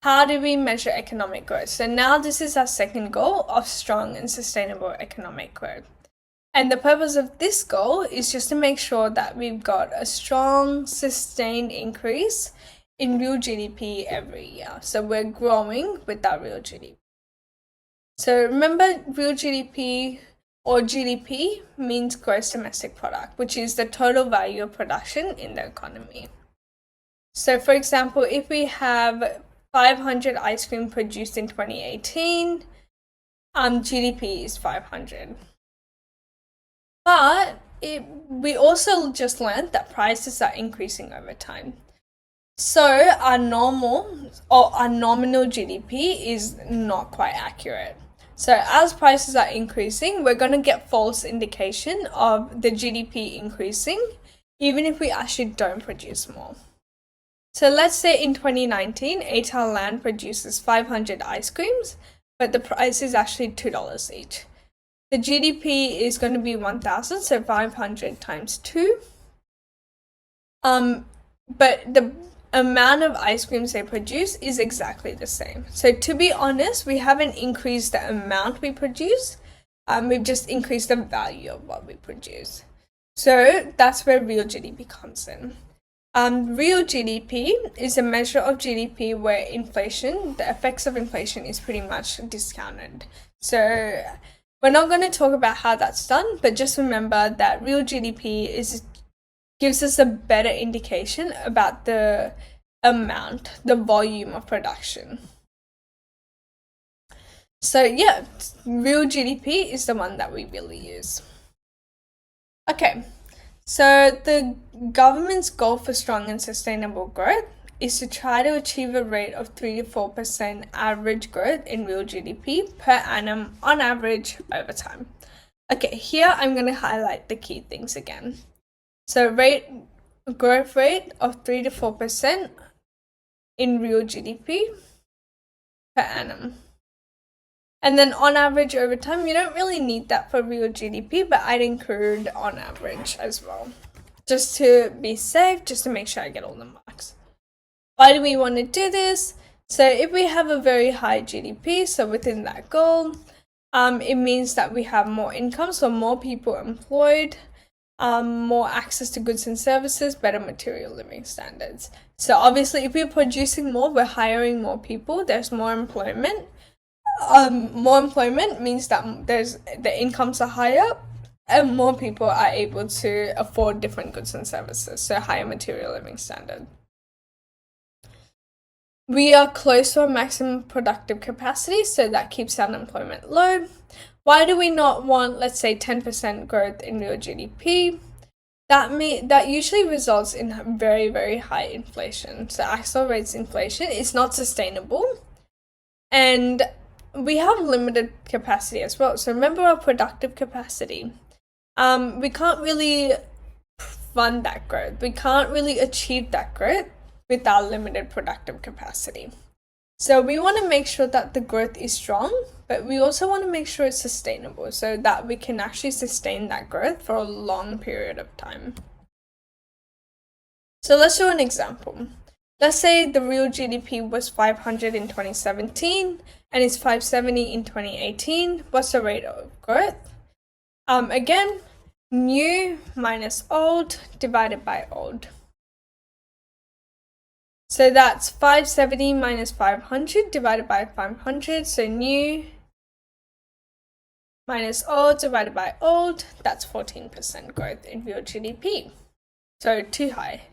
how do we measure economic growth? So now this is our second goal of strong and sustainable economic growth. And the purpose of this goal is just to make sure that we've got a strong, sustained increase in real GDP every year. So we're growing with our real GDP. So remember, real GDP or GDP means gross domestic product, which is the total value of production in the economy. So for example, if we have 500 ice cream produced in 2018, GDP is 500. But we also just learned that prices are increasing over time. So our normal or our nominal GDP is not quite accurate. So as prices are increasing, we're going to get false indication of the GDP increasing, even if we actually don't produce more. So let's say in 2019, Atal Land produces 500 ice creams, but the price is actually $2 each. The GDP is going to be 1,000, so 500 times 2. But the amount of ice creams they produce is exactly the same. So to be honest, we haven't increased the amount we produce. We've just increased the value of what we produce. So that's where real GDP comes in. Real GDP is a measure of GDP where inflation, the effects of inflation is pretty much discounted. So we're not going to talk about how that's done, but just remember that real GDP gives us a better indication about the amount, the volume of production. So yeah, real GDP is the one that we really use. Okay, so the government's goal for strong and sustainable growth is to try to achieve a rate of 3 to 4% average growth in real GDP per annum on average over time. Okay, here I'm going to highlight the key things again. So growth rate of 3 to 4% in real GDP per annum. And then on average over time, you don't really need that for real GDP, but I'd include on average as well, just to be safe, just to make sure I get all the marks. Why do we want to do this? So if we have a very high GDP, so within that goal, it means that we have more income, so more people employed, more access to goods and services, better material living standards. So obviously if we're producing more, we're hiring more people, there's more employment. More employment means that the incomes are higher and more people are able to afford different goods and services, so higher material living standard. We are close to our maximum productive capacity, so that keeps unemployment low. Why do we not want, let's say, 10% growth in real GDP? That usually results in very, very high inflation. So accelerates inflation. It's not sustainable. And we have limited capacity as well. So remember our productive capacity. We can't really fund that growth. We can't really achieve that growth with our limited productive capacity. So we want to make sure that the growth is strong, but we also want to make sure it's sustainable so that we can actually sustain that growth for a long period of time. So let's do an example. Let's say the real GDP was 500 in 2017 and it's 570 in 2018. What's the rate of growth? Again, new minus old divided by old. So that's 570 minus 500 divided by 500. So new minus old divided by old, that's 14% growth in real GDP. So too high.